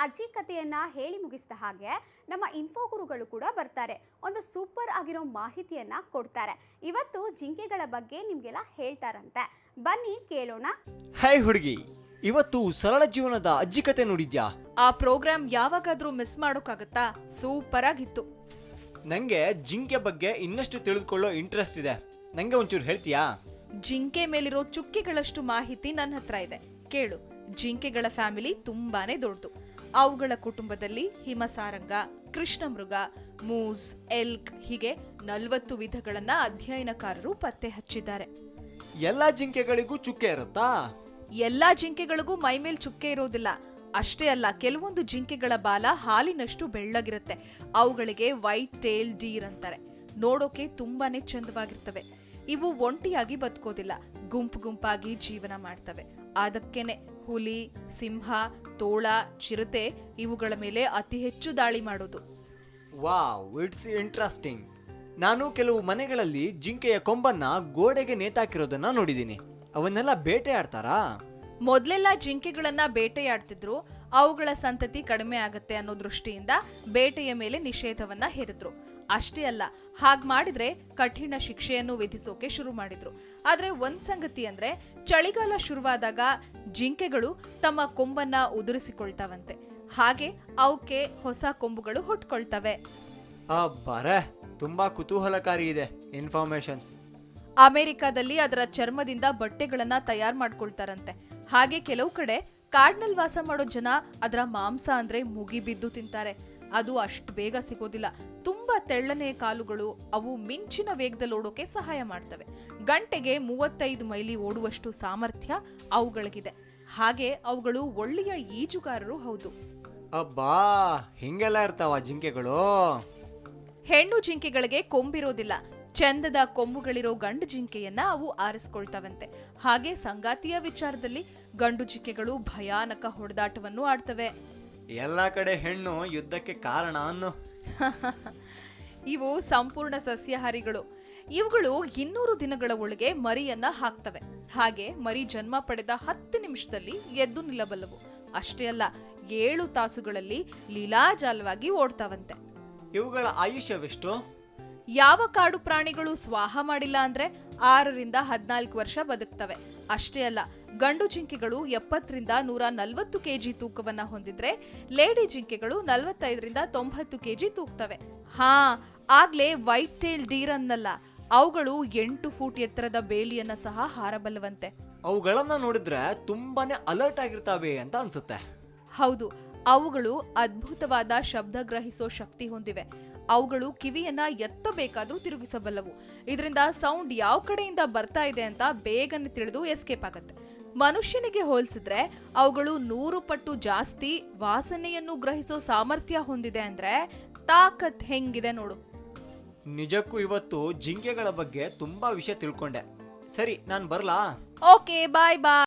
ಅಜ್ಜಿ ಕಥೆಯನ್ನ ಹೇಳಿ ಮುಗಿಸಿದ ಹಾಗೆ ನಮ್ಮ ಇನ್ಫೋ ಗುರುಗಳು ಕೂಡ ಬರ್ತಾರೆ. ಒಂದು ಸೂಪರ್ ಆಗಿರೋ ಮಾಹಿತಿಯನ್ನ ಕೊಡ್ತಾರೆ. ಇವತ್ತು ಜಿಂಕೆಗಳ ಬಗ್ಗೆ ನಿಮ್ಗೆಲ್ಲ ಹೇಳ್ತಾರಂತೆ, ಬನ್ನಿ ಕೇಳೋಣ. ಹಾಯ್ ಹುಡುಗಿ, ಇವತ್ತು ಸರಳ ಜೀವನದ ಅಜ್ಜಿ ಕತೆ ನೋಡಿದ್ಯಾ? ಆ ಪ್ರೋಗ್ರಾಮ್ ಯಾವಾಗಾದ್ರೂ ಮಿಸ್ ಮಾಡೋಕ್ಕಾಗತ್ತಾ? ಸೂಪರ್ ಆಗಿತ್ತು. ನಂಗೆ ಜಿಂಕೆ ಬಗ್ಗೆ ಇನ್ನಷ್ಟು ತಿಳಿದುಕೊಳ್ಳೋ ಇಂಟ್ರೆಸ್ಟ್ ಇದೆ. ನಂಗೆ ಒಂಚೂರು ಹೇಳ್ತೀಯಾ? ಜಿಂಕೆ ಮೇಲಿರೋ ಚುಕ್ಕಿಗಳಷ್ಟು ಮಾಹಿತಿ ನನ್ನ ಹತ್ರ ಇದೆ, ಕೇಳು. ಜಿಂಕೆಗಳ ಫ್ಯಾಮಿಲಿ ತುಂಬಾನೇ ದೊಡ್ಡದು. ಅವುಗಳ ಕುಟುಂಬದಲ್ಲಿ ಹಿಮಸಾರಂಗ, ಕೃಷ್ಣ ಮೃಗ, ಮೂಸ್, ಎಲ್ಕ್ ಹೀಗೆ 40 ವಿಧಗಳನ್ನ ಅಧ್ಯಯನಕಾರರು ಪತ್ತೆ ಹಚ್ಚಿದ್ದಾರೆ. ಎಲ್ಲಾ ಜಿಂಕೆಗಳಿಗೂ ಚುಕ್ಕೆ ಇರುತ್ತಾ? ಎಲ್ಲಾ ಜಿಂಕೆಗಳಿಗೂ ಮೈಮೇಲ್ ಚುಕ್ಕೆ ಇರೋದಿಲ್ಲ. ಅಷ್ಟೇ ಅಲ್ಲ, ಕೆಲವೊಂದು ಜಿಂಕೆಗಳ ಬಾಲ ಹಾಲಿನಷ್ಟು ಬೆಳ್ಳಗಿರುತ್ತೆ. ಅವುಗಳಿಗೆ ವೈಟ್ ಟೇಲ್ ಡೀರ್ ಅಂತಾರೆ. ನೋಡೋಕೆ ತುಂಬಾನೇ ಚಂದವಾಗಿರ್ತವೆ. ಇವು ಒಂಟಿಯಾಗಿ ಬದುಕೋದಿಲ್ಲ, ಗುಂಪಾಗಿ ಜೀವನ ಮಾಡ್ತವೆ. ಅದಕ್ಕೇನೆ ಹುಲಿ, ಸಿಂಹ, ತೋಳ, ಚಿರತೆ ಇವುಗಳ ಮೇಲೆ ಅತಿ ಹೆಚ್ಚು ದಾಳಿ ಮಾಡೋದು. Wow, it's interesting. ನಾನು ಕೆಲವು ಮನೆಗಳಲ್ಲಿ ಜಿಂಕೆಯ ಕೊಂಬನ್ನ ಗೋಡೆಗೆ ನೇತಾಕಿರೋದನ್ನ ನೋಡಿದೀನಿ. ಅವನ್ನೆಲ್ಲ ಬೇಟೆ ಆಡ್ತಾರಾ? ಮೊದ್ಲೆಲ್ಲ ಜಿಂಕೆಗಳನ್ನ ಬೇಟೆಯಾಡ್ತಿದ್ರು. ಅವುಗಳ ಸಂತತಿ ಕಡಿಮೆ ಆಗತ್ತೆ ಅನ್ನೋ ದೃಷ್ಟಿಯಿಂದ ಬೇಟೆಯ ಮೇಲೆ ನಿಷೇಧವನ್ನ ಹೇರಿದ್ರು. ಅಷ್ಟೇ ಅಲ್ಲ, ಹಾಗ್ ಮಾಡಿದ್ರೆ ಕಠಿಣ ಶಿಕ್ಷೆಯನ್ನು ವಿಧಿಸೋಕೆ ಶುರು ಮಾಡಿದ್ರು. ಆದ್ರೆ ಒಂದ್ ಸಂಗತಿ ಅಂದ್ರೆ, ಚಳಿಗಾಲ ಶುರುವಾದಾಗ ಜಿಂಕೆಗಳು ತಮ್ಮ ಕೊಂಬನ್ನ ಉದುರಿಸಿಕೊಳ್ತಾವಂತೆ. ಹಾಗೆ ಅವಕ್ಕೆ ಹೊಸ ಕೊಂಬುಗಳು ಹುಟ್ಕೊಳ್ತವೆ. ಬರೇ ತುಂಬಾ ಕುತೂಹಲಕಾರಿ ಇದೆ ಇನ್ಫಾರ್ಮೇಶನ್ಸ್. ಅಮೆರಿಕಾದಲ್ಲಿ ಅದರ ಚರ್ಮದಿಂದ ಬಟ್ಟೆಗಳನ್ನ ತಯಾರು ಮಾಡ್ಕೊಳ್ತಾರಂತೆ. ಹಾಗೆ ಕೆಲವು ಕಡೆ ಕಾಡ್ನಲ್ಲಿ ವಾಸ ಮಾಡೋ ಜನ ಅದರ ಮಾಂಸ ಅಂದ್ರೆ ಮುಗಿಬಿದ್ದು ತಿಂತಾರೆ. ಅದು ಅಷ್ಟು ಬೇಗ ಸಿಗೋದಿಲ್ಲ. ತುಂಬಾ ತೆಳ್ಳನೆ ಕಾಲುಗಳು, ಅವು ಮಿಂಚಿನ ವೇಗದಲ್ಲಿ ಓಡೋಕೆ ಸಹಾಯ ಮಾಡ್ತವೆ. ಗಂಟೆಗೆ 35 ಮೈಲಿ ಓಡುವಷ್ಟು ಸಾಮರ್ಥ್ಯ ಅವುಗಳಿಗಿದೆ. ಹಾಗೆ ಅವುಗಳು ಒಳ್ಳೆಯ ಈಜುಗಾರರು ಹೌದು. ಅಬ್ಬಾ, ಹಿಂಗೆಲ್ಲ ಇರ್ತಾವ ಜಿಂಕೆಗಳು? ಹೆಣ್ಣು ಜಿಂಕೆಗಳಿಗೆ ಕೊಂಬಿರೋದಿಲ್ಲ. ಚಂದದ ಕೊಂಬುಗಳಿರೋ ಗಂಡು ಜಿಂಕೆಯನ್ನ ಅವು ಆರಿಸ್ಕೊಳ್ತವಂತೆ. ಹಾಗೆ ಸಂಗಾತಿಯ ವಿಚಾರದಲ್ಲಿ ಗಂಡು ಜಿಂಕೆಗಳು ಭಯಾನಕ ಹೊಡೆದಾಟವನ್ನು ಆಡ್ತವೆ. ಎಲ್ಲಾ ಕಡೆ ಹೆಣ್ಣು ಯುದ್ಧಕ್ಕೆ ಕಾರಣ ಅನ್ನು. ಇವು ಸಂಪೂರ್ಣ ಸಸ್ಯಾಹಾರಿಗಳು. ಇವುಗಳು 200 ದಿನಗಳ ಒಳಗೆ ಮರಿಯನ್ನ ಹಾಕ್ತವೆ. ಹಾಗೆ ಮರಿ ಜನ್ಮ ಪಡೆದ 10 ನಿಮಿಷದಲ್ಲಿ ಎದ್ದು ನಿಲ್ಲಬಲ್ಲವು. ಅಷ್ಟೇ ಅಲ್ಲ, 7 ತಾಸುಗಳಲ್ಲಿ ಲೀಲಾಜಾಲವಾಗಿ ಓಡ್ತಾವಂತೆ. ಇವುಗಳ ಆಯುಷ್ಯವೆಷ್ಟು? ಯಾವ ಕಾಡು ಪ್ರಾಣಿಗಳು ಸ್ವಾಹ ಮಾಡಿಲ್ಲ ಅಂದ್ರೆ 6 ರಿಂದ 14 ವರ್ಷ ಬದುಕ್ತವೆ. ಅಷ್ಟೇ ಅಲ್ಲ, ಗಂಡು ಜಿಂಕೆಗಳು 70 ರಿಂದ 140 ಕೆಜಿ ತೂಕವನ್ನ ಹೊಂದಿದ್ರೆ, ಲೇಡಿ ಜಿಂಕೆಗಳು 45 ರಿಂದ 90 ಕೆಜಿ ತೂಗ್ತವೆ. ಆಗ್ಲೇ ವೈಟ್ ಟೇಲ್ ಡೀರ್ ಅನ್ನಲ್ಲ, ಅವುಗಳು 8 ಫೂಟ್ ಎತ್ತರದ ಬೇಲಿಯನ್ನ ಸಹ ಹಾರಬಲ್ಲವಂತೆ. ಅವುಗಳನ್ನ ನೋಡಿದ್ರೆ ತುಂಬಾನೇ ಅಲರ್ಟ್ ಆಗಿರ್ತಾವೆ ಅಂತ ಅನ್ಸುತ್ತೆ. ಹೌದು, ಅವುಗಳು ಅದ್ಭುತವಾದ ಶಬ್ದ ಗ್ರಹಿಸೋ ಶಕ್ತಿ ಹೊಂದಿವೆ. ಅವುಗಳು ಕಿವಿಯನ್ನ ಎತ್ತಬೇಕಾದ್ರೂ ತಿರುಗಿಸಬಲ್ಲವು. ಇದರಿಂದ ಸೌಂಡ್ ಯಾವ ಕಡೆಯಿಂದ ಬರ್ತಾ ಇದೆ ಅಂತ ಬೇಗನೆ ತಿಳಿದು ಎಸ್ಕೇಪ್ ಆಗತ್ತೆ. ಮನುಷ್ಯನಿಗೆ ಹೋಲಿಸಿದ್ರೆ ಅವುಗಳು 100 ಪಟ್ಟು ಜಾಸ್ತಿ ವಾಸನೆಯನ್ನು ಗ್ರಹಿಸೋ ಸಾಮರ್ಥ್ಯ ಹೊಂದಿದೆ. ಅಂದ್ರೆ ತಾಕತ್ ಹೆಂಗಿದೆ ನೋಡು. ನಿಜಕ್ಕೂ ಇವತ್ತು ಜಿಂಕೆಗಳ ಬಗ್ಗೆ ತುಂಬಾ ವಿಷಯ ತಿಳ್ಕೊಂಡೆ. ಸರಿ, ನಾನ್ ಬರ್ಲಾ? ಓಕೆ, ಬಾಯ್ ಬಾಯ್.